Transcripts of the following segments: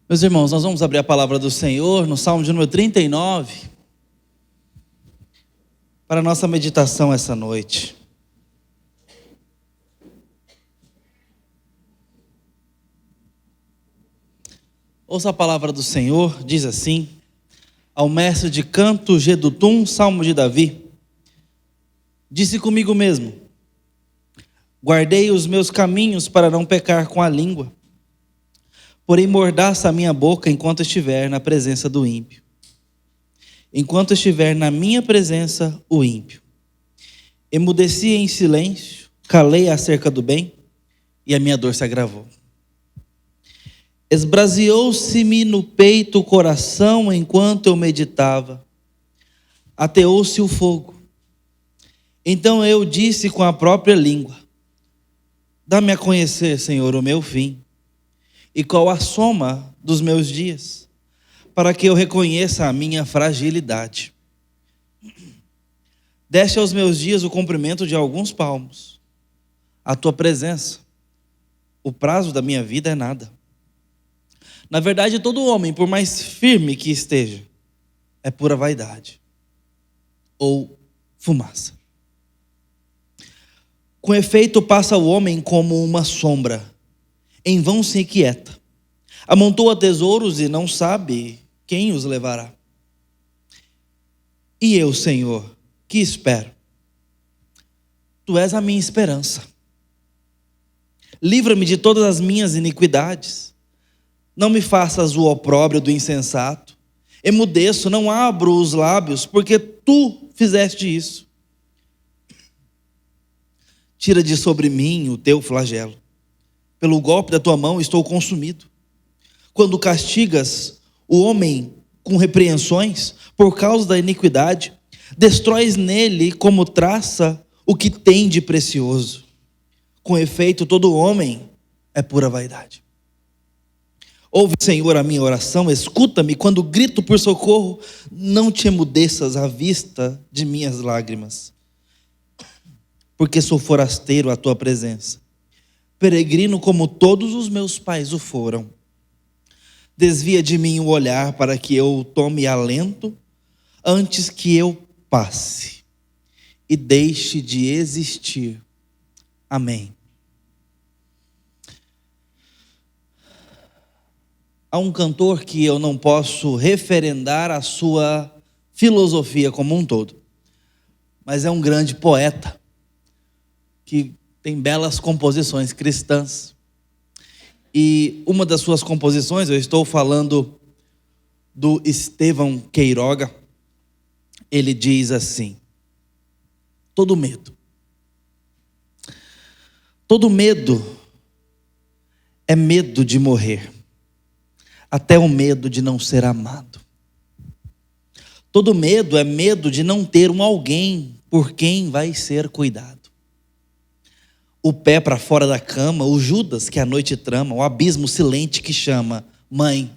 Meus irmãos, nós vamos abrir a palavra do Senhor no Salmo de número 39 para a nossa meditação essa noite. Ouça a palavra do Senhor, diz assim: ao mestre de canto Gedutum, Salmo de Davi. Disse comigo mesmo: guardei os meus caminhos para não pecar com a língua, porém mordaça a minha boca enquanto estiver na presença do ímpio. Enquanto estiver na minha presença o ímpio. Emudeci em silêncio, calei acerca do bem, e a minha dor se agravou. Esbraseou-se-me no peito o coração enquanto eu meditava. Ateou-se o fogo. Então eu disse com a própria língua: dá-me a conhecer, Senhor, o meu fim, e qual a soma dos meus dias, para que eu reconheça a minha fragilidade. Deste aos meus dias o comprimento de alguns palmos. A tua presença, o prazo da minha vida é nada. Na verdade, todo homem, por mais firme que esteja, é pura vaidade ou fumaça. Com efeito, passa o homem como uma sombra, em vão se inquieta. Amontoa tesouros e não sabe quem os levará. E eu, Senhor, que espero? Tu és a minha esperança. Livra-me de todas as minhas iniquidades. Não me faças o opróbrio do insensato. Emudeço, não abro os lábios, porque tu fizeste isso. Tira de sobre mim o teu flagelo. Pelo golpe da tua mão estou consumido. Quando castigas o homem com repreensões por causa da iniquidade, destróis nele como traça o que tem de precioso. Com efeito, todo homem é pura vaidade. Ouve, Senhor, a minha oração, escuta-me quando grito por socorro. Não te emudeças à vista de minhas lágrimas, porque sou forasteiro à tua presença, peregrino como todos os meus pais o foram. Desvia de mim o olhar para que eu tome alento antes que eu passe e deixe de existir. Amém. Há um cantor que eu não posso referendar a sua filosofia como um todo, mas é um grande poeta que tem belas composições cristãs. E uma das suas composições, eu estou falando do Estevão Queiroga, ele diz assim: todo medo é medo de morrer, até o medo de não ser amado. Todo medo é medo de não ter um alguém por quem vai ser cuidado. O pé para fora da cama, o Judas que a noite trama, o abismo silente que chama: mãe,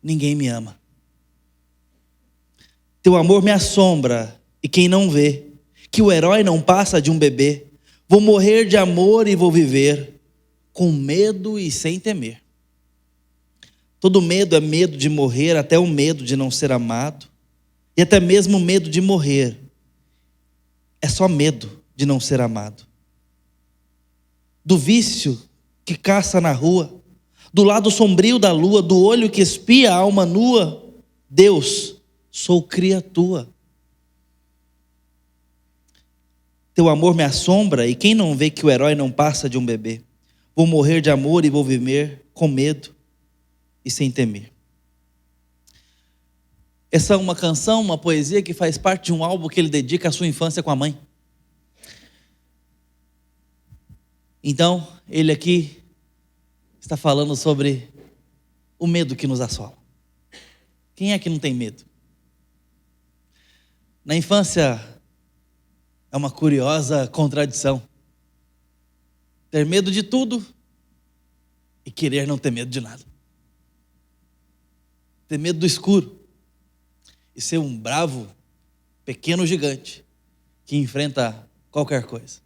ninguém me ama. Teu amor me assombra, e quem não vê que o herói não passa de um bebê. Vou morrer de amor e vou viver com medo e sem temer. Todo medo é medo de morrer, até o medo de não ser amado, e até mesmo o medo de morrer é só medo de não ser amado. Do vício que caça na rua, do lado sombrio da lua, do olho que espia a alma nua, Deus, sou cria tua. Teu amor me assombra, e quem não vê que o herói não passa de um bebê. Vou morrer de amor e vou viver com medo e sem temer. Essa é uma canção, uma poesia que faz parte de um álbum que ele dedica à sua infância com a mãe. Então, ele aqui está falando sobre o medo que nos assola. Quem é que não tem medo? Na infância, é uma curiosa contradição. Ter medo de tudo e querer não ter medo de nada. Ter medo do escuro e ser um bravo, pequeno gigante que enfrenta qualquer coisa.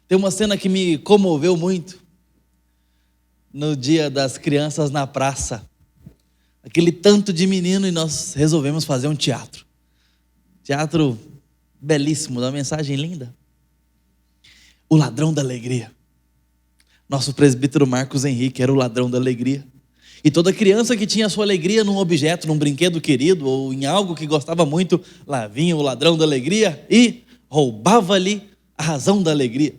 Tem uma cena que me comoveu muito. no dia das crianças na praça. Aquele tanto de menino e nós resolvemos fazer um teatro. Teatro belíssimo, uma mensagem linda. O ladrão da alegria. Nosso presbítero Marcos Henrique era o ladrão da alegria. E toda criança que tinha a sua alegria num objeto, num brinquedo querido ou em algo que gostava muito, lá vinha o ladrão da alegria e roubava-lhe a razão da alegria.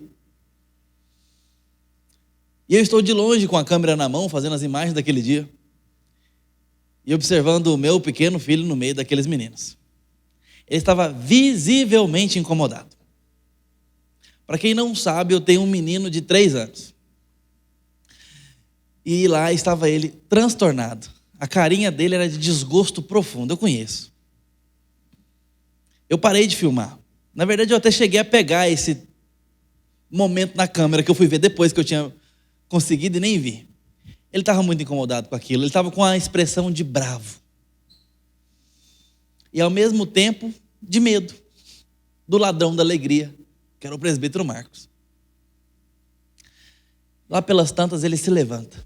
E eu estou de longe com a câmera na mão, fazendo as imagens daquele dia. E observando o meu pequeno filho no meio daqueles meninos. Ele estava visivelmente incomodado. Para quem não sabe, eu tenho um menino de 3 anos. E lá estava ele transtornado. A carinha dele era de desgosto profundo, eu conheço. Eu parei de filmar. Na verdade, eu até cheguei a pegar esse momento na câmera, que eu fui ver depois que eu tinha conseguido e nem vi. Ele estava muito incomodado com aquilo, ele estava com a expressão de bravo. E ao mesmo tempo, de medo, do ladrão da alegria, que era o presbítero Marcos. Lá pelas tantas ele se levanta,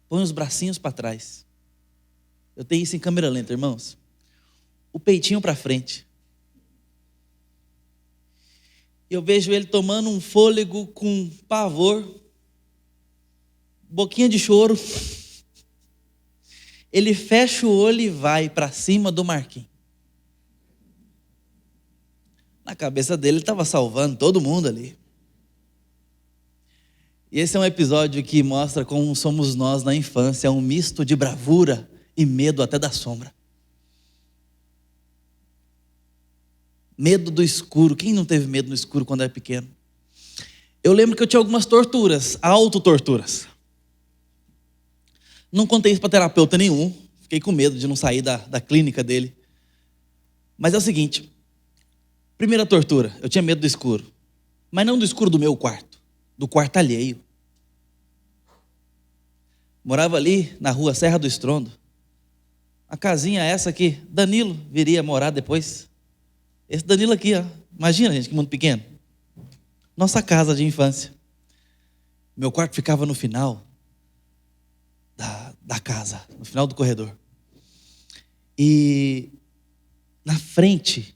põe os bracinhos para trás. Eu tenho isso em câmera lenta, irmãos. O peitinho para frente. E eu vejo ele tomando um fôlego com pavor, boquinha de choro. Ele fecha o olho e vai para cima do Marquinhos. Na cabeça dele, ele estava salvando todo mundo ali. E esse é um episódio que mostra como somos nós na infância, um misto de bravura e medo até da sombra. Medo do escuro. Quem não teve medo no escuro quando era pequeno? Eu lembro que eu tinha algumas torturas, autotorturas. Não contei isso para terapeuta nenhum. Fiquei com medo de não sair da clínica dele. Mas é o seguinte. Primeira tortura, eu tinha medo do escuro. Mas não do escuro do meu quarto. Do quarto alheio. Morava ali na rua Serra do Estrondo. A casinha essa que Danilo viria morar depois. Esse Danilo aqui, ó. Imagina, gente, que mundo pequeno. Nossa casa de infância. Meu quarto ficava no final da casa, no final do corredor. E na frente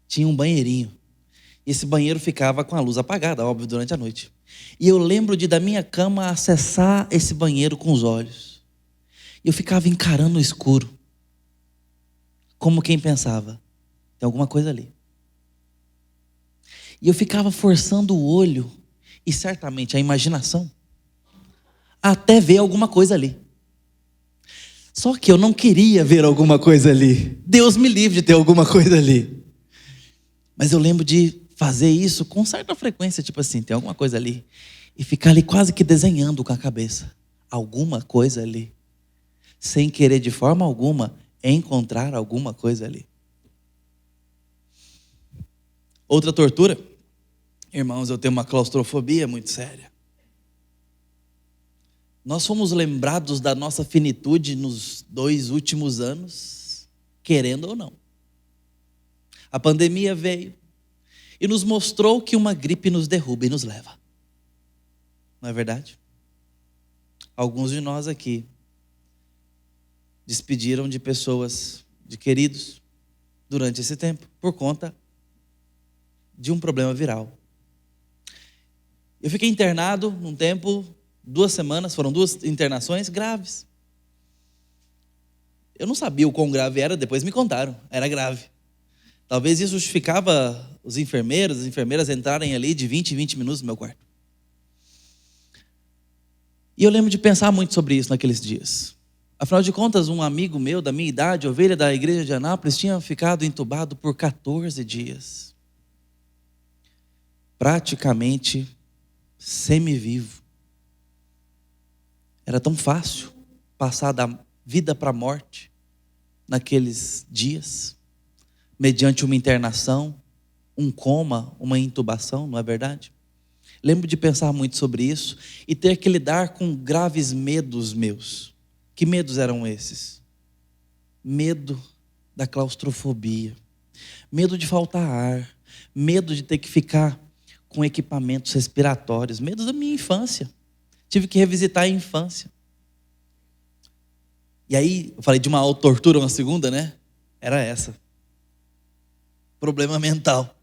tinha um banheirinho. E esse banheiro ficava com a luz apagada, óbvio, durante a noite. E eu lembro de da minha cama acessar esse banheiro com os olhos. E eu ficava encarando o escuro. Como quem pensava, tem alguma coisa ali. E eu ficava forçando o olho e certamente a imaginação até ver alguma coisa ali. Só que eu não queria ver alguma coisa ali. Deus me livre de ter alguma coisa ali. Mas eu lembro de fazer isso com certa frequência, tipo assim, tem alguma coisa ali. E ficar ali quase que desenhando com a cabeça. Alguma coisa ali. Sem querer de forma alguma encontrar alguma coisa ali. Outra tortura. Irmãos, eu tenho uma claustrofobia muito séria. Nós fomos lembrados da nossa finitude nos 2 últimos anos, querendo ou não. A pandemia veio e nos mostrou que uma gripe nos derruba e nos leva. Não é verdade? Alguns de nós aqui despediram de pessoas, de queridos, durante esse tempo, por conta de um problema viral. Eu fiquei internado num tempo, 2 semanas, foram 2 internações graves. Eu não sabia o quão grave era, depois me contaram, era grave. Talvez isso justificava os enfermeiros, as enfermeiras entrarem ali de 20 em 20 minutos no meu quarto. E eu lembro de pensar muito sobre isso naqueles dias. Afinal de contas, um amigo meu da minha idade, ovelha da igreja de Anápolis, tinha ficado entubado por 14 dias. Praticamente semivivo. Era tão fácil passar da vida para a morte naqueles dias, mediante uma internação, um coma, uma intubação, não é verdade? Lembro de pensar muito sobre isso e ter que lidar com graves medos meus. Que medos eram esses? Medo da claustrofobia, medo de faltar ar, medo de ter que ficar com equipamentos respiratórios, medo da minha infância. Tive que revisitar a infância. E aí, eu falei de uma autotortura, uma segunda, né? Era essa. Problema mental.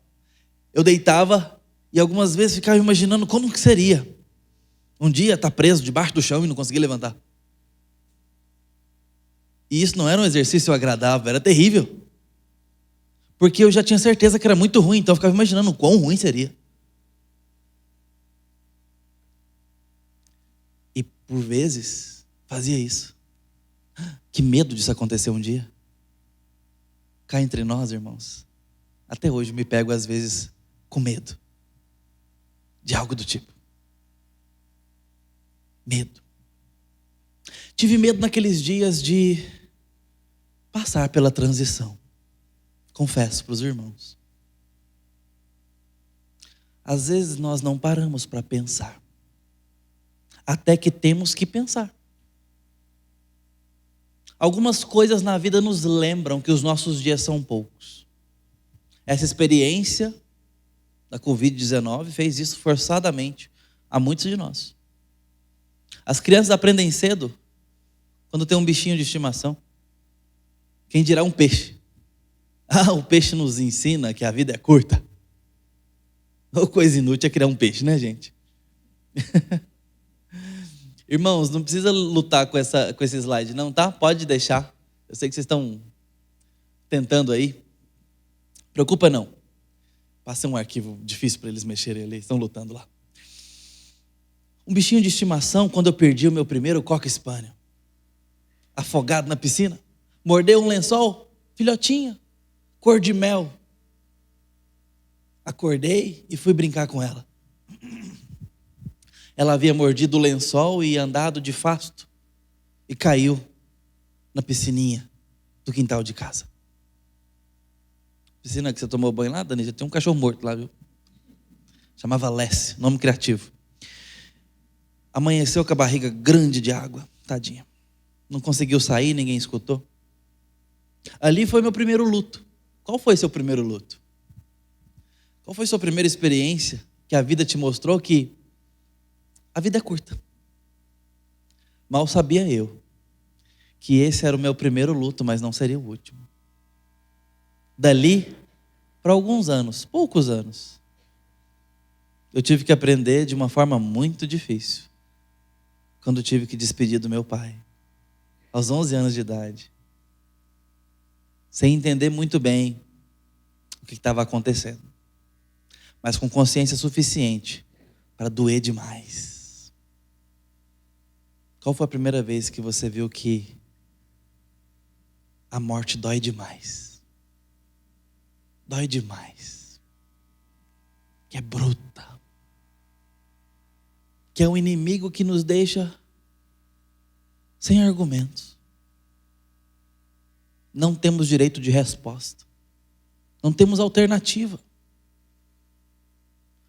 Eu deitava e algumas vezes ficava imaginando como que seria um dia estar preso debaixo do chão e não conseguir levantar. E isso não era um exercício agradável, era terrível. Porque eu já tinha certeza que era muito ruim, então eu ficava imaginando o quão ruim seria. E por vezes fazia isso. Que medo disso acontecer um dia. Cá entre nós, irmãos, até hoje me pego às vezes com medo de algo do tipo. Medo. Tive medo naqueles dias de passar pela transição. Confesso para os irmãos. Às vezes nós não paramos para pensar. Até que temos que pensar. Algumas coisas na vida nos lembram que os nossos dias são poucos. Essa experiência da Covid-19 fez isso forçadamente a muitos de nós. As crianças aprendem cedo quando tem um bichinho de estimação. Quem dirá um peixe? O peixe nos ensina que a vida é curta. Ou coisa inútil é criar um peixe, né, gente? Irmãos, não precisa lutar com esse slide, não, tá? Pode deixar. Eu sei que vocês estão tentando aí. Preocupa não. Passei um arquivo difícil para eles mexerem ali. Estão lutando lá. Um bichinho de estimação, quando eu perdi o meu primeiro cocker spaniel. Afogado na piscina. Mordeu um lençol. Filhotinha. Cor de mel. Acordei e fui brincar com ela. Ela havia mordido o lençol e andado de fasto. E caiu na piscininha do quintal de casa. Piscina que você tomou banho lá, Dani? Já tem um cachorro morto lá, viu? Chamava Lessie, nome criativo. Amanheceu com a barriga grande de água. Tadinha. Não conseguiu sair, ninguém escutou. Ali foi meu primeiro luto. Qual foi seu primeiro luto? Qual foi sua primeira experiência que a vida te mostrou que a vida é curta? Mal sabia eu que esse era o meu primeiro luto, mas não seria o último. Dali, para alguns anos, poucos anos, eu tive que aprender de uma forma muito difícil. Quando tive que despedir do meu pai, aos 11 anos de idade, sem entender muito bem o que estava acontecendo, mas com consciência suficiente para doer demais. Qual foi a primeira vez que você viu que a morte dói demais? Dói demais. Que é bruta. Que é um inimigo que nos deixa sem argumentos. Não temos direito de resposta. Não temos alternativa.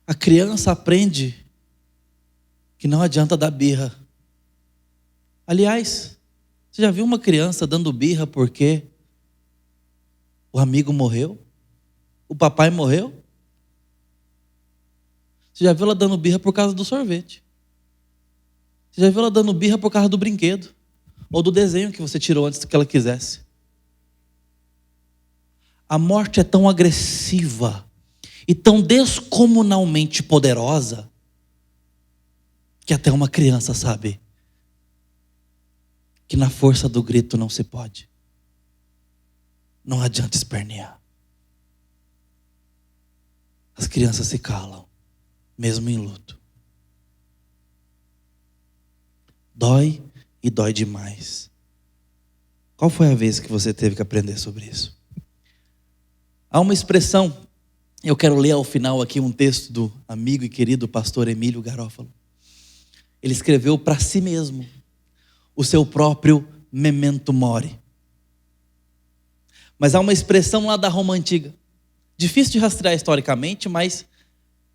A criança aprende que não adianta dar birra. Aliás, você já viu uma criança dando birra porque o amigo morreu? O papai morreu? Você já viu ela dando birra por causa do sorvete? Você já viu ela dando birra por causa do brinquedo? Ou do desenho que você tirou antes que ela quisesse? A morte é tão agressiva e tão descomunalmente poderosa que até uma criança sabe que na força do grito não se pode. Não adianta espernear. As crianças se calam, mesmo em luto. Dói e dói demais. Qual foi a vez que você teve que aprender sobre isso? Há uma expressão, eu quero ler ao final aqui um texto do amigo e querido pastor Emílio Garófalo. Ele escreveu para si mesmo o seu próprio memento mori. Mas há uma expressão lá da Roma Antiga, difícil de rastrear historicamente, mas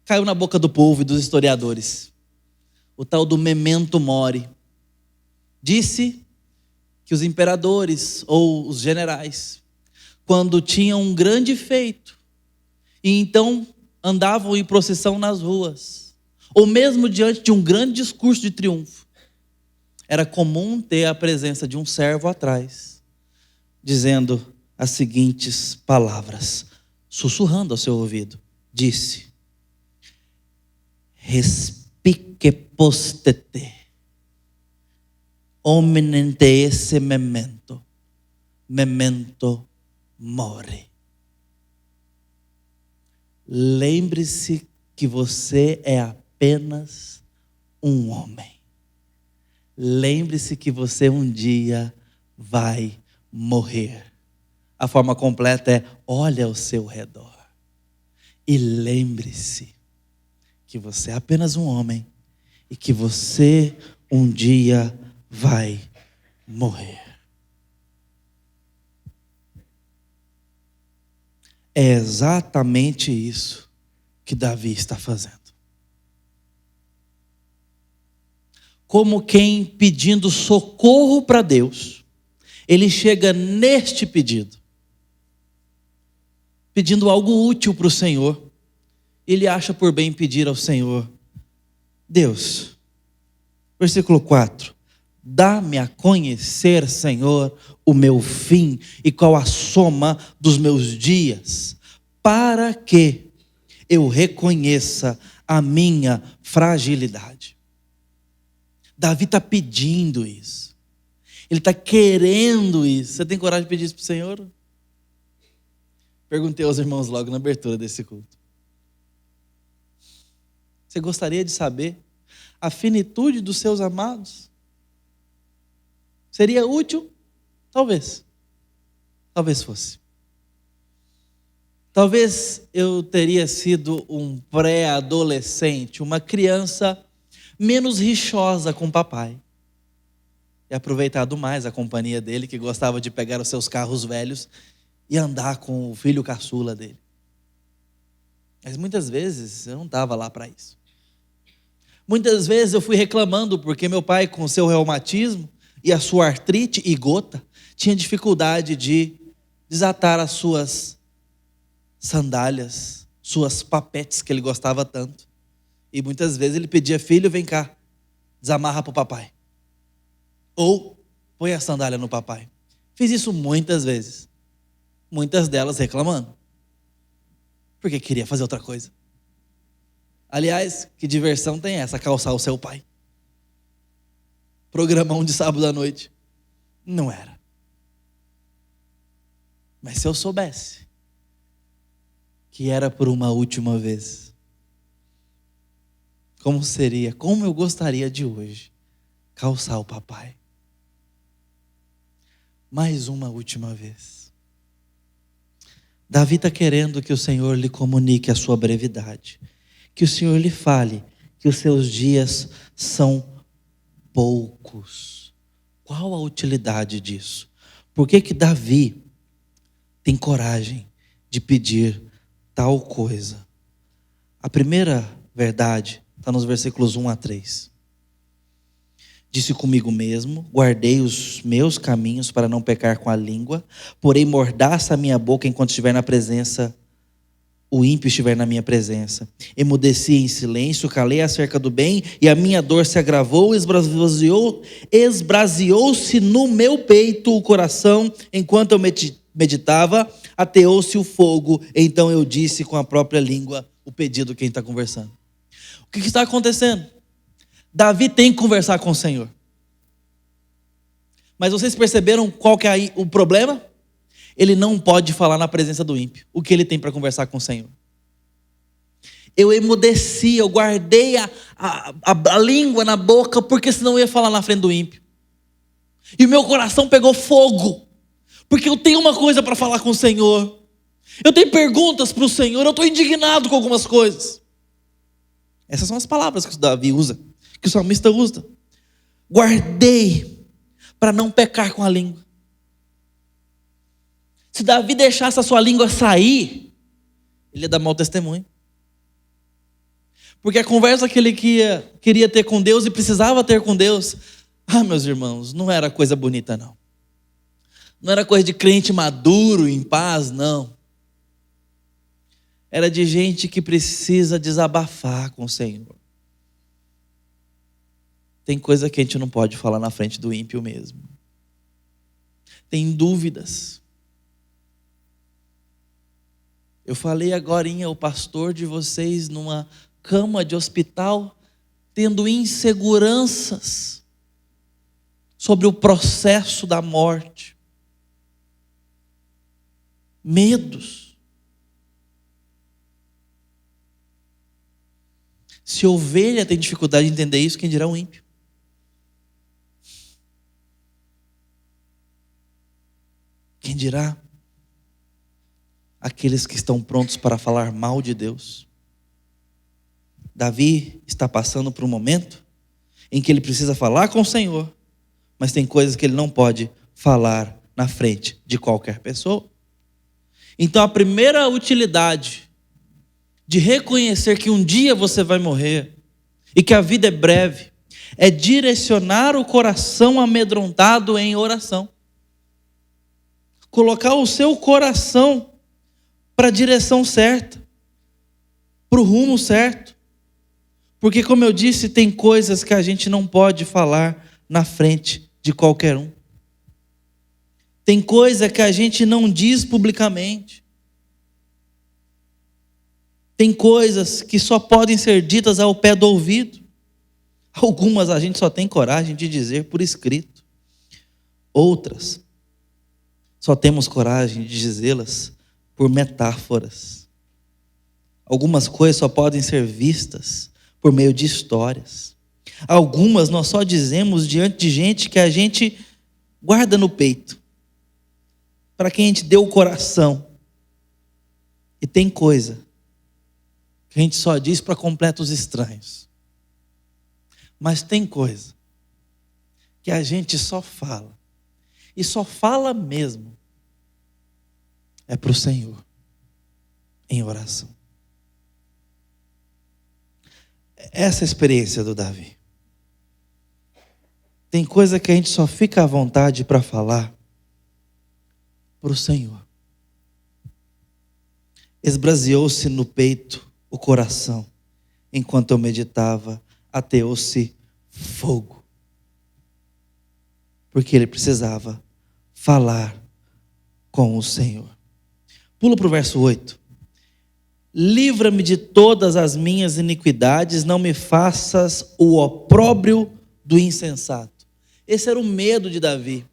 caiu na boca do povo e dos historiadores. O tal do memento mori. Disse que os imperadores ou os generais, quando tinham um grande feito, e então andavam em procissão nas ruas, ou mesmo diante de um grande discurso de triunfo, era comum ter a presença de um servo atrás, dizendo as seguintes palavras, sussurrando ao seu ouvido. Disse: respique postete, hominem de esse memento mori. Lembre-se que você é apenas um homem. Lembre-se que você um dia vai morrer. A forma completa é: olhe ao seu redor e lembre-se que você é apenas um homem e que você um dia vai morrer. É exatamente isso que Davi está fazendo. Como quem pedindo socorro para Deus, ele chega neste pedido, pedindo algo útil para o Senhor. Ele acha por bem pedir ao Senhor: Deus, versículo 4, dá-me a conhecer, Senhor, o meu fim e qual a soma dos meus dias, para que eu reconheça a minha fragilidade. Davi está pedindo isso. Ele está querendo isso. Você tem coragem de pedir isso para o Senhor? Perguntei aos irmãos logo na abertura desse culto. Você gostaria de saber a finitude dos seus amados? Seria útil? Talvez. Talvez fosse. Talvez eu teria sido um pré-adolescente, uma criança menos rixosa com o papai. E aproveitado mais a companhia dele, que gostava de pegar os seus carros velhos e andar com o filho caçula dele. Mas muitas vezes eu não estava lá para isso. Muitas vezes eu fui reclamando porque meu pai, com o seu reumatismo e a sua artrite e gota, tinha dificuldade de desatar as suas sandálias, suas papetes que ele gostava tanto. E muitas vezes ele pedia: filho, vem cá, desamarra para o papai. Ou põe a sandália no papai. Fiz isso muitas vezes. Muitas delas reclamando. Porque queria fazer outra coisa. Aliás, que diversão tem essa, calçar o seu pai? Programão de sábado à noite. Não era. Mas se eu soubesse que era por uma última vez, como seria, como eu gostaria de hoje calçar o papai. Mais uma última vez. Davi está querendo que o Senhor lhe comunique a sua brevidade, que o Senhor lhe fale que os seus dias são poucos. Qual a utilidade disso? Por que Davi tem coragem de pedir tal coisa? A primeira verdade está nos versículos 1 a 3. Disse comigo mesmo: guardei os meus caminhos para não pecar com a língua, porém mordaça a minha boca enquanto estiver na presença, o ímpio estiver na minha presença. Emudeci em silêncio, calei acerca do bem, e a minha dor se agravou, esbraseou-se no meu peito o coração, enquanto eu meditava, ateou-se o fogo. Então eu disse com a própria língua o pedido. Quem está conversando? O que está acontecendo? Davi tem que conversar com o Senhor. Mas vocês perceberam qual que é o problema? Ele não pode falar na presença do ímpio. O que ele tem para conversar com o Senhor? Eu emudeci, eu guardei a língua na boca, porque senão eu ia falar na frente do ímpio. E o meu coração pegou fogo, porque eu tenho uma coisa para falar com o Senhor. Eu tenho perguntas para o Senhor, eu estou indignado com algumas coisas. Essas são as palavras que o Davi usa, que o salmista usa. Guardei para não pecar com a língua. Se Davi deixasse a sua língua sair, ele ia dar mau testemunho. Porque a conversa que ele queria ter com Deus e precisava ter com Deus, meus irmãos, não era coisa bonita não. Não era coisa de crente maduro, em paz, não. Era de gente que precisa desabafar com o Senhor. Tem coisa que a gente não pode falar na frente do ímpio mesmo. Tem dúvidas. Eu falei agorinha, o pastor de vocês numa cama de hospital, tendo inseguranças sobre o processo da morte. Medos. Se a ovelha tem dificuldade de entender isso, quem dirá o ímpio? Quem dirá aqueles que estão prontos para falar mal de Deus? Davi está passando por um momento em que ele precisa falar com o Senhor, mas tem coisas que ele não pode falar na frente de qualquer pessoa. Então a primeira utilidade de reconhecer que um dia você vai morrer e que a vida é breve é direcionar o coração amedrontado em oração. Colocar o seu coração para a direção certa, para o rumo certo. Porque, como eu disse, tem coisas que a gente não pode falar na frente de qualquer um. Tem coisa que a gente não diz publicamente. Tem coisas que só podem ser ditas ao pé do ouvido. Algumas a gente só tem coragem de dizer por escrito. Outras, só temos coragem de dizê-las por metáforas. Algumas coisas só podem ser vistas por meio de histórias. Algumas nós só dizemos diante de gente que a gente guarda no peito, para quem a gente deu o coração. E tem coisa que a gente só diz para completos estranhos. Mas tem coisa que a gente só fala, e só fala mesmo, é para o Senhor, em oração. Essa é a experiência do Davi. Tem coisa que a gente só fica à vontade para falar para o Senhor. Esbraseou-se no peito o coração, enquanto eu meditava, ateou-se fogo. Porque ele precisava falar com o Senhor. Pula para o verso 8. Livra-me de todas as minhas iniquidades, não me faças o opróbrio do insensato. Esse era o medo de Davi.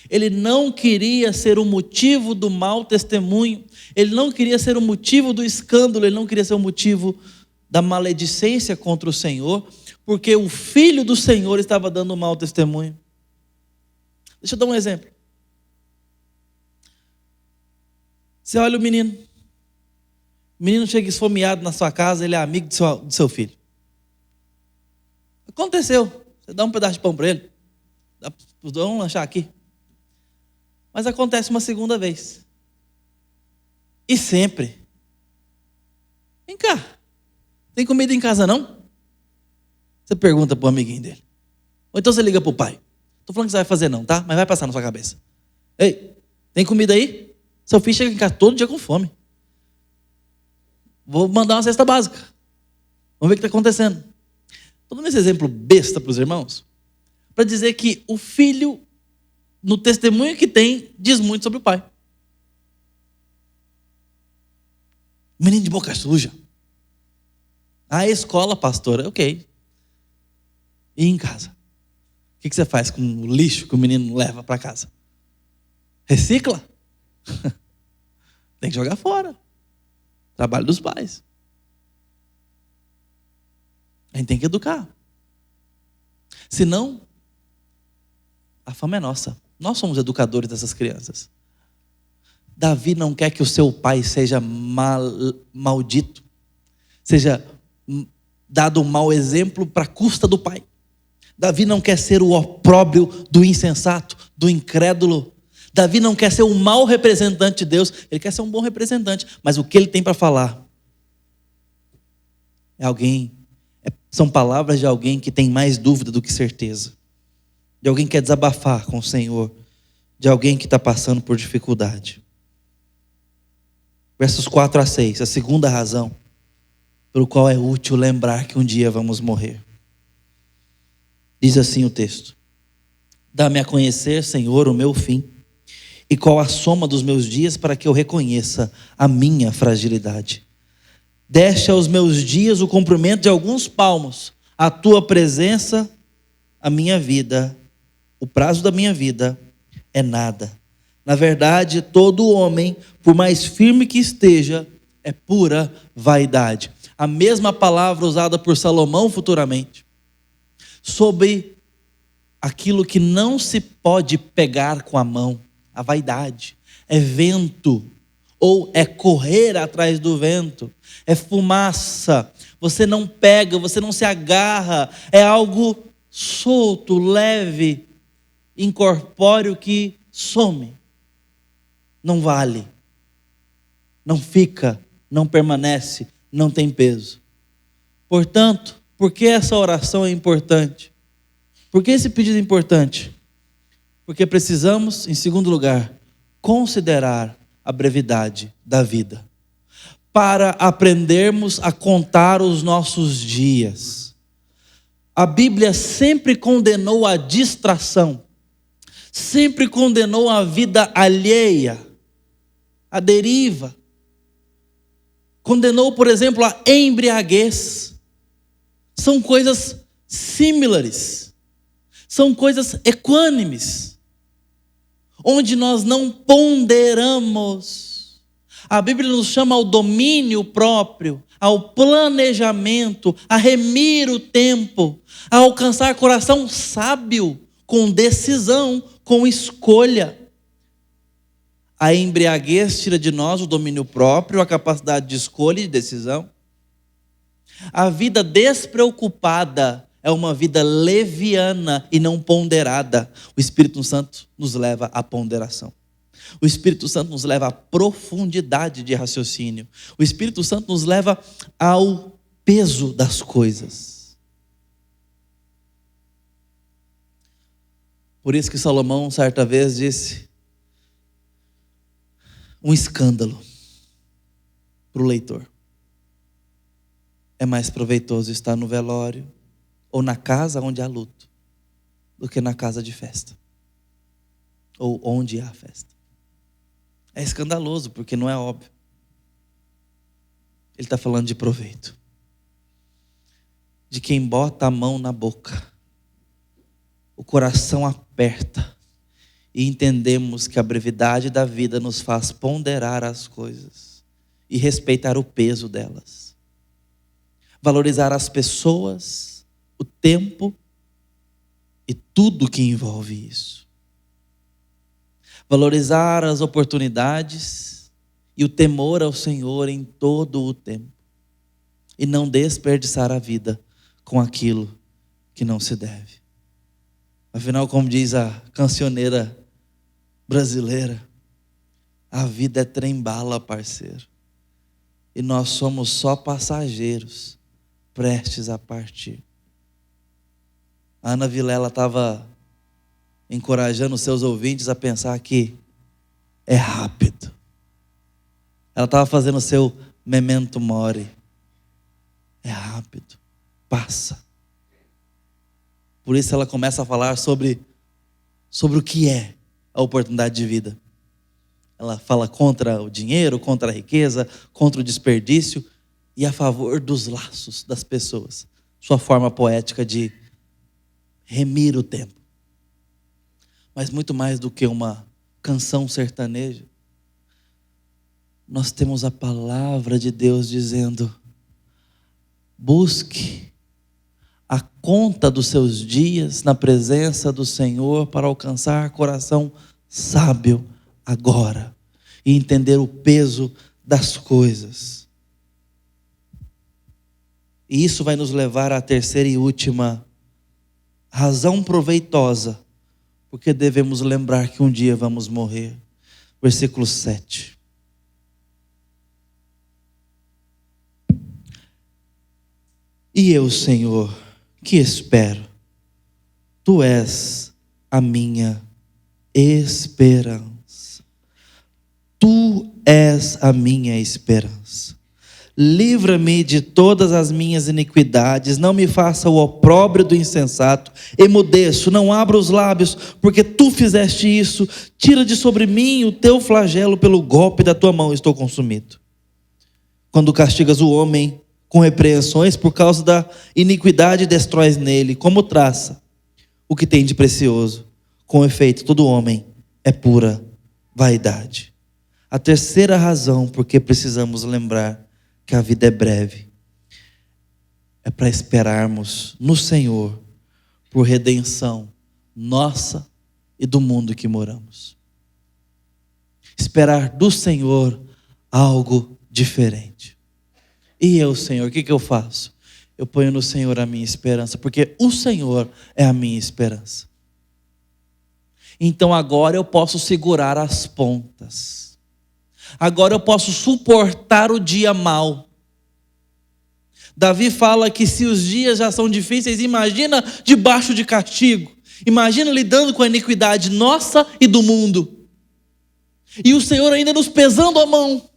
Ele não queria ser o motivo do mau testemunho, ele não queria ser o motivo do escândalo, ele não queria ser o motivo da maledicência contra o Senhor, porque o filho do Senhor estava dando um mau testemunho. Deixa eu dar um exemplo. Você olha o menino chega esfomeado na sua casa, ele é amigo do seu filho. Aconteceu, você dá um pedaço de pão para ele, vamos lanchar aqui. Mas acontece uma segunda vez. E sempre. Vem cá, tem comida em casa não? Você pergunta para o amiguinho dele. Ou então você liga para o pai. Estou falando que você vai fazer não, tá? Mas vai passar na sua cabeça. Ei, tem comida aí? Seu filho chega em casa todo dia com fome. Vou mandar uma cesta básica. Vamos ver o que está acontecendo. Estou dando esse exemplo besta para os irmãos, para dizer que o filho, no testemunho que tem, diz muito sobre o pai. Menino de boca suja. A escola, pastora, ok. E em casa? O que você faz com o lixo que o menino leva para casa? Recicla? Tem que jogar fora. Trabalho dos pais. A gente tem que educar. Senão, a fama é nossa. Nós somos educadores dessas crianças. Davi não quer que o seu pai seja maldito, seja dado um mau exemplo para a custa do pai. Davi não quer ser o opróbrio do insensato, do incrédulo. Davi não quer ser um mau representante de Deus, ele quer ser um bom representante, mas o que ele tem para falar são palavras de alguém que tem mais dúvida do que certeza, de alguém que quer desabafar com o Senhor, de alguém que está passando por dificuldade. Versos 4 a 6, a segunda razão pelo qual é útil lembrar que um dia vamos morrer. Diz assim o texto: dá-me a conhecer, Senhor, o meu fim, e qual a soma dos meus dias, para que eu reconheça a minha fragilidade. Deste aos meus dias o comprimento de alguns palmos, a tua presença, a minha vida, o prazo da minha vida é nada. Na verdade, todo homem, por mais firme que esteja, é pura vaidade. A mesma palavra usada por Salomão futuramente, sobre aquilo que não se pode pegar com a mão. A vaidade é vento, ou é correr atrás do vento, é fumaça. Você não pega, você não se agarra, é algo solto, leve, incorpóreo que some. Não vale, não fica, não permanece, não tem peso. Portanto, por que essa oração é importante? Por que esse pedido é importante? Porque precisamos, em segundo lugar, considerar a brevidade da vida, para aprendermos a contar os nossos dias. A Bíblia sempre condenou a distração, sempre condenou a vida alheia, a deriva. Condenou, por exemplo, a embriaguez. São coisas similares, são coisas equânimes, onde nós não ponderamos. A Bíblia nos chama ao domínio próprio, ao planejamento, a remir o tempo, a alcançar coração sábio, com decisão, com escolha. A embriaguez tira de nós o domínio próprio, a capacidade de escolha e de decisão. A vida despreocupada é uma vida leviana e não ponderada. O Espírito Santo nos leva à ponderação. O Espírito Santo nos leva à profundidade de raciocínio. O Espírito Santo nos leva ao peso das coisas. Por isso que Salomão, certa vez, disse: um escândalo para o leitor. É mais proveitoso estar no velório ou na casa onde há luto do que na casa de festa, ou onde há festa. É escandaloso, porque não é óbvio. Ele está falando de proveito, de quem bota a mão na boca, o coração aperta, e entendemos que a brevidade da vida nos faz ponderar as coisas e respeitar o peso delas, valorizar as pessoas, o tempo e tudo que envolve isso. Valorizar as oportunidades e o temor ao Senhor em todo o tempo. E não desperdiçar a vida com aquilo que não se deve. Afinal, como diz a cancioneira brasileira, a vida é trem-bala, parceiro. E nós somos só passageiros, prestes a partir. A Ana Vilela estava encorajando os seus ouvintes a pensar que é rápido. Ela estava fazendo o seu memento mori. É rápido, passa. Por isso ela começa a falar sobre o que é a oportunidade de vida. Ela fala contra o dinheiro, contra a riqueza, contra o desperdício e a favor dos laços das pessoas. Sua forma poética de remir o tempo. Mas muito mais do que uma canção sertaneja, nós temos a palavra de Deus dizendo: busque a conta dos seus dias na presença do Senhor para alcançar coração sábio agora e entender o peso das coisas. E isso vai nos levar à terceira e última razão proveitosa, porque devemos lembrar que um dia vamos morrer. Versículo 7. E eu, Senhor, que espero, Tu és a minha esperança. Tu és a minha esperança. Livra-me de todas as minhas iniquidades, não me faça o opróbrio do insensato. Emudeço, não abra os lábios, porque tu fizeste isso. Tira de sobre mim o teu flagelo, pelo golpe da tua mão estou consumido. Quando castigas o homem com repreensões, por causa da iniquidade destróis nele, como traça o que tem de precioso. Com efeito, todo homem é pura vaidade. A terceira razão por que precisamos lembrar que a vida é breve é para esperarmos no Senhor por redenção nossa e do mundo que moramos. Esperar do Senhor algo diferente. E eu, Senhor, o que eu faço? Eu ponho no Senhor a minha esperança, porque o Senhor é a minha esperança. Então agora eu posso segurar as pontas. Agora eu posso suportar o dia mau. Davi fala que se os dias já são difíceis, imagina debaixo de castigo. Imagina lidando com a iniquidade nossa e do mundo. E o Senhor ainda nos pesando a mão.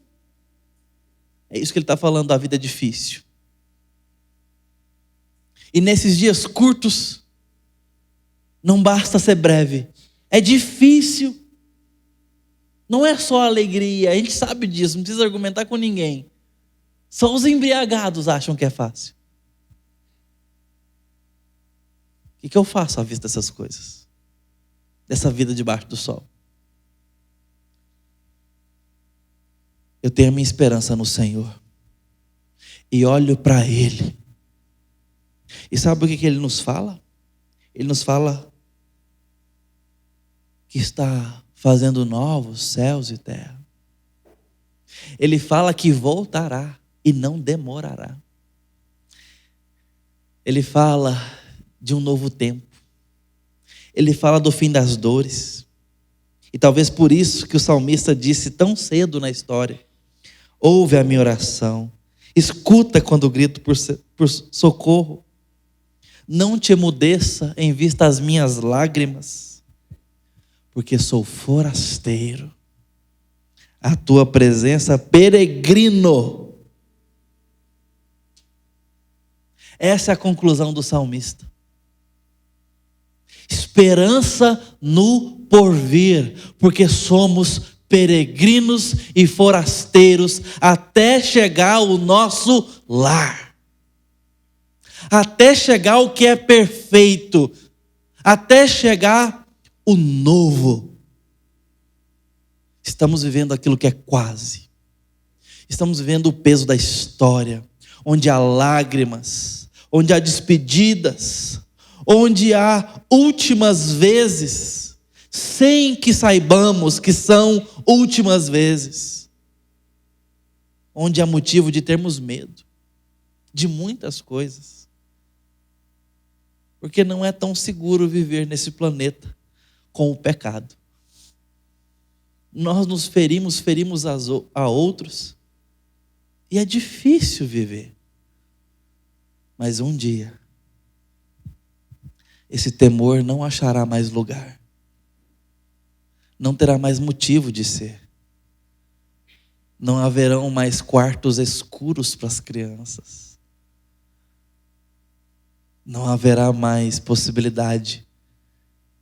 É isso que ele está falando, a vida é difícil. E nesses dias curtos, não basta ser breve. É difícil. Não é só alegria, a gente sabe disso, não precisa argumentar com ninguém. Só os embriagados acham que é fácil. O que eu faço à vista dessas coisas? Dessa vida debaixo do sol? Eu tenho a minha esperança no Senhor. E olho para Ele. E sabe o que Ele nos fala? Ele nos fala que está fazendo novos céus e terra. Ele fala que voltará e não demorará. Ele fala de um novo tempo. Ele fala do fim das dores. E talvez por isso que o salmista disse tão cedo na história: ouve a minha oração, escuta quando grito por socorro. Não te emudeça em vista das minhas lágrimas, porque sou forasteiro, a tua presença peregrino. Essa é a conclusão do salmista. Esperança no porvir, porque somos peregrinos e forasteiros até chegar ao nosso lar. Até chegar o que é perfeito. Até chegar o novo. Estamos vivendo aquilo que é quase. Estamos vivendo o peso da história, onde há lágrimas, onde há despedidas, onde há últimas vezes, sem que saibamos que são últimas vezes. Onde há motivo de termos medo de muitas coisas. Porque não é tão seguro viver nesse planeta com o pecado. Nós nos ferimos a outros, e é difícil viver. Mas um dia, esse temor não achará mais lugar. Não terá mais motivo de ser. Não haverão mais quartos escuros para as crianças. Não haverá mais possibilidade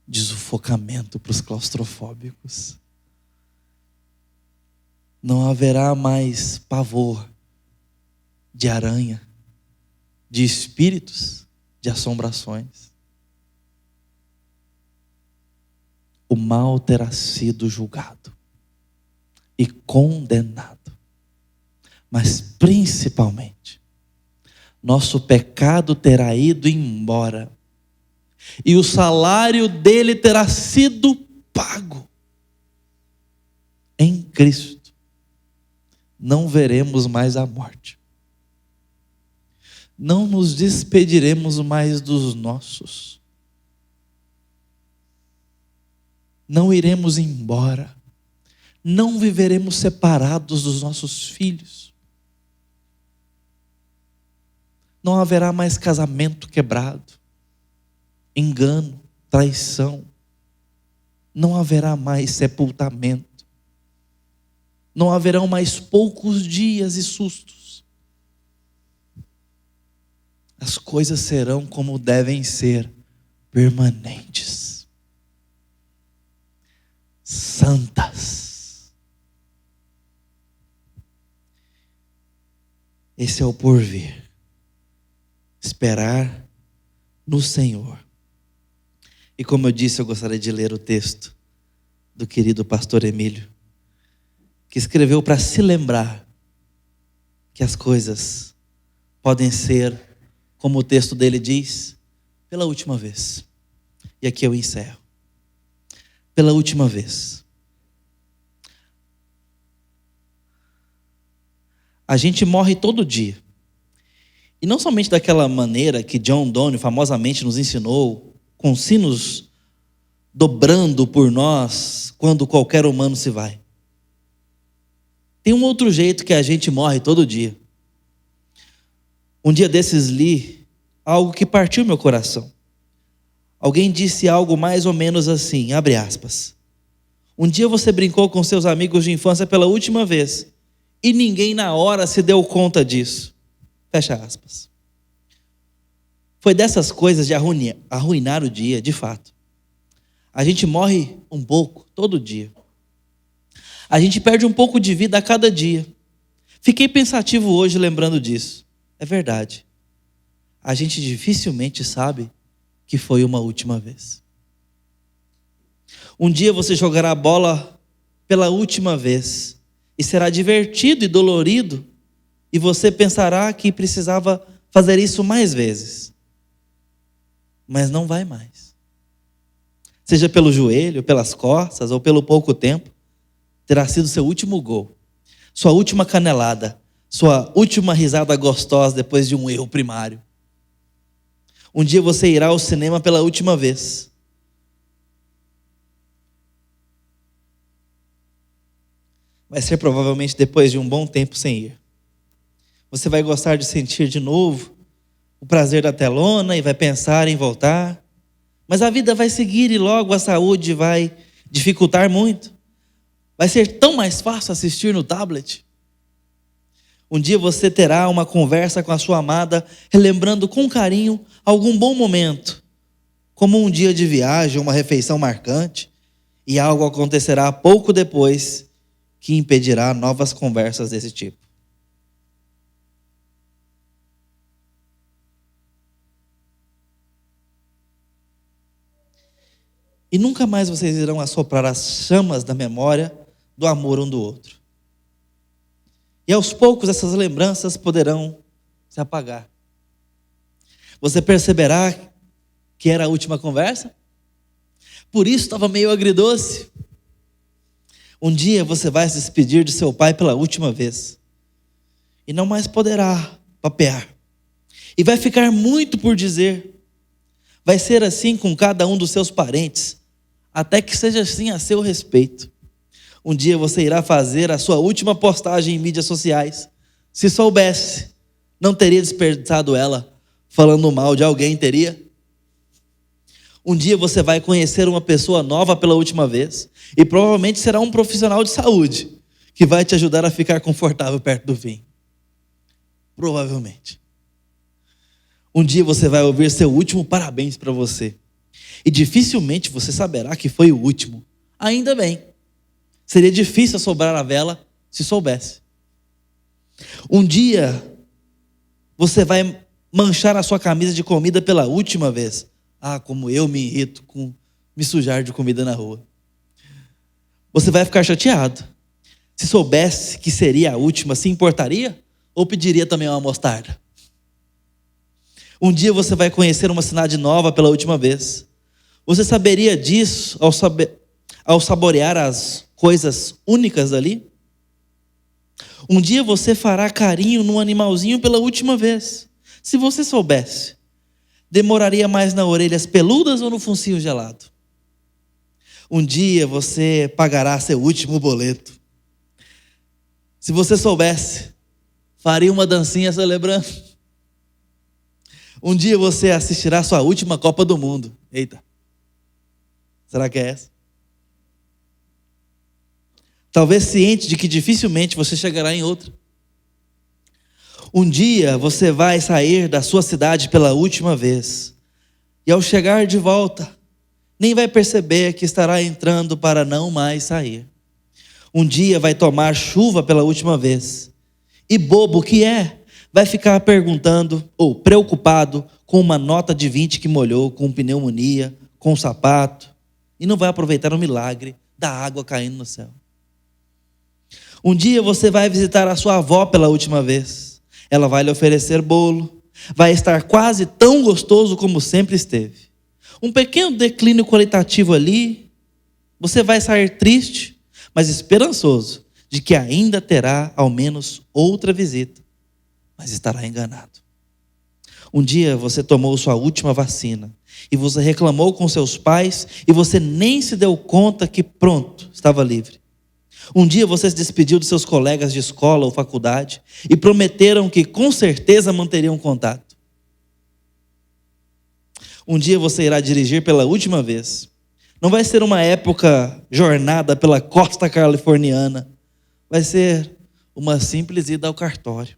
de sufocamento para os claustrofóbicos. Não haverá mais pavor de aranha, de espíritos, de assombrações. O mal terá sido julgado e condenado. Mas principalmente, nosso pecado terá ido embora. E o salário dele terá sido pago. Em Cristo, não veremos mais a morte. Não nos despediremos mais dos nossos. Não iremos embora. Não viveremos separados dos nossos filhos. Não haverá mais casamento quebrado, engano, traição. Não haverá mais sepultamento. Não haverão mais poucos dias e sustos. as coisas serão como devem ser, permanentes, santas. Esse é o porvir. Esperar no Senhor. E como eu disse, eu gostaria de ler o texto do querido pastor Emílio, que escreveu para se lembrar que as coisas podem ser, como o texto dele diz, pela última vez. E aqui eu encerro. Pela última vez. A gente morre todo dia. E não somente daquela maneira que John Donne famosamente nos ensinou, com sinos dobrando por nós quando qualquer humano se vai. Tem um outro jeito que a gente morre todo dia. Um dia desses li algo que partiu meu coração. Alguém disse algo mais ou menos assim, abre aspas. Um dia você brincou com seus amigos de infância pela última vez e ninguém na hora se deu conta disso. Fecha aspas. Foi dessas coisas de arruinar o dia, de fato. A gente morre um pouco todo dia. A gente perde um pouco de vida a cada dia. Fiquei pensativo hoje lembrando disso. É verdade. A gente dificilmente sabe que foi uma última vez. Um dia você jogará a bola pela última vez e será divertido e dolorido e você pensará que precisava fazer isso mais vezes. Mas não vai mais. Seja pelo joelho, pelas costas ou pelo pouco tempo, terá sido seu último gol, sua última canelada, sua última risada gostosa depois de um erro primário. Um dia você irá ao cinema pela última vez. Vai ser provavelmente depois de um bom tempo sem ir. Você vai gostar de sentir de novo o prazer da telona e vai pensar em voltar. Mas a vida vai seguir e logo a saúde vai dificultar muito. Vai ser tão mais fácil assistir no tablet. Um dia você terá uma conversa com a sua amada, relembrando com carinho algum bom momento, como um dia de viagem, uma refeição marcante, e algo acontecerá pouco depois que impedirá novas conversas desse tipo. E nunca mais vocês irão assoprar as chamas da memória do amor um do outro. E aos poucos essas lembranças poderão se apagar. Você perceberá que era a última conversa? Por isso estava meio agridoce. Um dia você vai se despedir de seu pai pela última vez. E não mais poderá papear. E vai ficar muito por dizer. Vai ser assim com cada um dos seus parentes, até que seja assim a seu respeito. Um dia você irá fazer a sua última postagem em mídias sociais. Se soubesse, não teria desperdiçado ela falando mal de alguém, teria? Um dia você vai conhecer uma pessoa nova pela última vez e provavelmente será um profissional de saúde que vai te ajudar a ficar confortável perto do fim. Provavelmente. Um dia você vai ouvir seu último parabéns para você. E dificilmente você saberá que foi o último. Ainda bem. Seria difícil assobrar a vela se soubesse. Um dia você vai manchar a sua camisa de comida pela última vez. Ah, como eu me irrito com me sujar de comida na rua. Você vai ficar chateado. Se soubesse que seria a última, se importaria? Ou pediria também uma mostarda? Um dia você vai conhecer uma cidade nova pela última vez. Você saberia disso ao saborear as coisas únicas dali? Um dia você fará carinho num animalzinho pela última vez. Se você soubesse, demoraria mais nas orelhas peludas ou no focinho gelado? Um dia você pagará seu último boleto. Se você soubesse, faria uma dancinha celebrando. Um dia você assistirá sua última Copa do Mundo. Eita, será que é essa? Talvez ciente de que dificilmente você chegará em outra. Um dia você vai sair da sua cidade pela última vez, e ao chegar de volta, nem vai perceber que estará entrando para não mais sair. Um dia vai tomar chuva pela última vez, e bobo que é, vai ficar perguntando ou preocupado com uma nota de 20 que molhou, com pneumonia, com um sapato, e não vai aproveitar o milagre da água caindo no céu. Um dia você vai visitar a sua avó pela última vez. Ela vai lhe oferecer bolo, vai estar quase tão gostoso como sempre esteve. Um pequeno declínio qualitativo ali, você vai sair triste, mas esperançoso de que ainda terá ao menos outra visita, mas estará enganado. Um dia você tomou sua última vacina e você reclamou com seus pais e você nem se deu conta que pronto, estava livre. Um dia você se despediu dos seus colegas de escola ou faculdade e prometeram que com certeza manteriam contato. Um dia você irá dirigir pela última vez. Não vai ser uma jornada pela costa californiana. Vai ser uma simples ida ao cartório.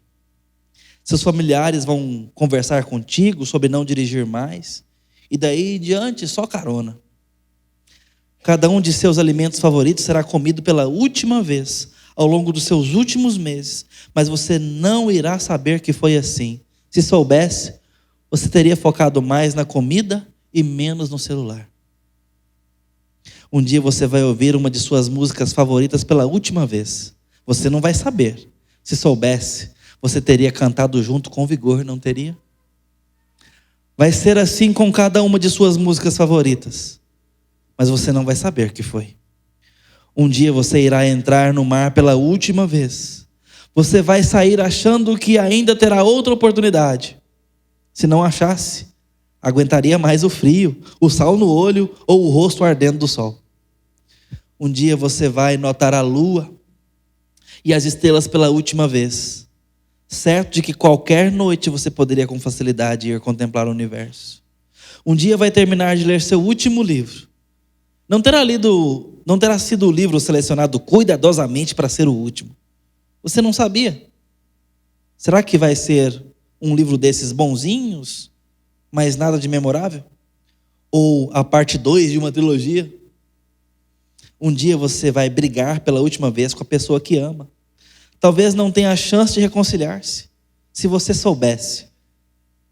Seus familiares vão conversar contigo sobre não dirigir mais. E daí em diante, só carona. Cada um de seus alimentos favoritos será comido pela última vez, ao longo dos seus últimos meses. Mas você não irá saber que foi assim. Se soubesse, você teria focado mais na comida e menos no celular. Um dia você vai ouvir uma de suas músicas favoritas pela última vez. Você não vai saber. Se soubesse, você teria cantado junto com vigor, não teria? Vai ser assim com cada uma de suas músicas favoritas. Mas você não vai saber que foi. Um dia você irá entrar no mar pela última vez. Você vai sair achando que ainda terá outra oportunidade. Se não achasse, aguentaria mais o frio, o sal no olho ou o rosto ardendo do sol. Um dia você vai notar a lua e as estrelas pela última vez, certo de que qualquer noite você poderia com facilidade ir contemplar o universo. Um dia vai terminar de ler seu último livro. Não terá sido o livro selecionado cuidadosamente para ser o último. Você não sabia? Será que vai ser um livro desses bonzinhos, mas nada de memorável? Ou a parte 2 de uma trilogia? Um dia você vai brigar pela última vez com a pessoa que ama. Talvez não tenha a chance de reconciliar-se. Se você soubesse,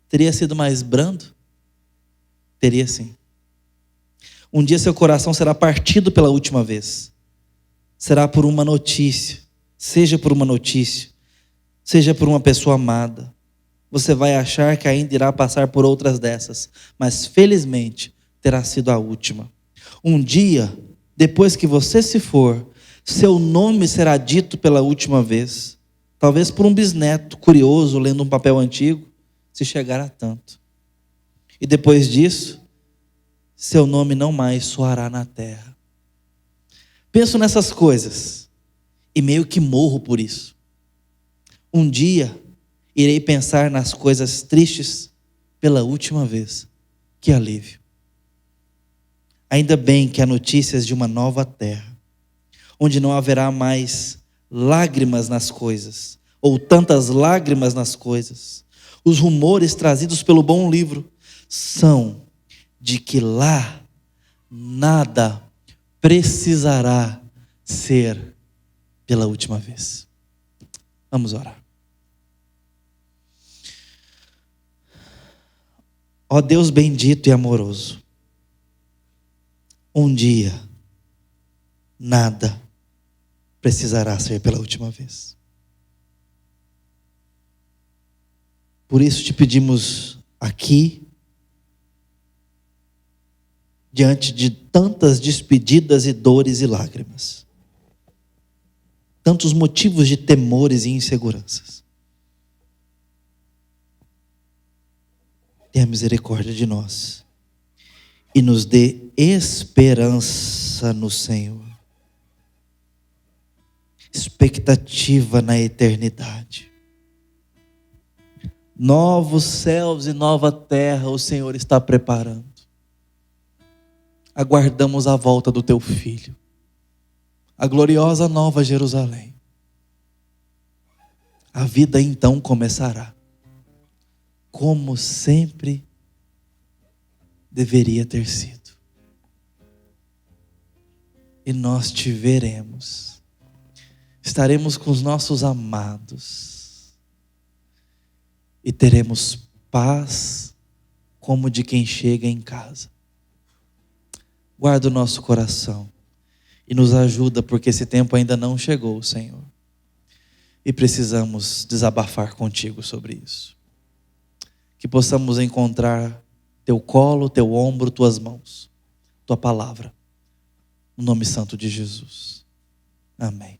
teria sido mais brando? Teria sim. Um dia seu coração será partido pela última vez. Será por uma notícia, seja por uma notícia, seja por uma pessoa amada. Você vai achar que ainda irá passar por outras dessas, mas felizmente terá sido a última. Um dia, depois que você se for, seu nome será dito pela última vez. Talvez por um bisneto curioso lendo um papel antigo, se chegar a tanto. E depois disso, seu nome não mais soará na terra. Penso nessas coisas e meio que morro por isso. Um dia irei pensar nas coisas tristes pela última vez. Que alívio. Ainda bem que há notícias de uma nova terra, onde não haverá mais lágrimas nas coisas, ou tantas lágrimas nas coisas. Os rumores trazidos pelo bom livro são de que lá nada precisará ser pela última vez. Vamos orar. Ó Deus bendito e amoroso, um dia nada precisará ser pela última vez. Por isso te pedimos aqui, diante de tantas despedidas e dores e lágrimas, tantos motivos de temores e inseguranças, tenha misericórdia de nós e nos dê esperança no Senhor, expectativa na eternidade. Novos céus e nova terra o Senhor está preparando. Aguardamos a volta do teu Filho, a gloriosa Nova Jerusalém. A vida então começará, como sempre deveria ter sido. E nós te veremos. Estaremos com os nossos amados. E teremos paz como de quem chega em casa. Guarda o nosso coração. E nos ajuda, porque esse tempo ainda não chegou, Senhor. E precisamos desabafar contigo sobre isso. Que possamos encontrar teu colo, teu ombro, tuas mãos, tua palavra. No nome santo de Jesus. Amém.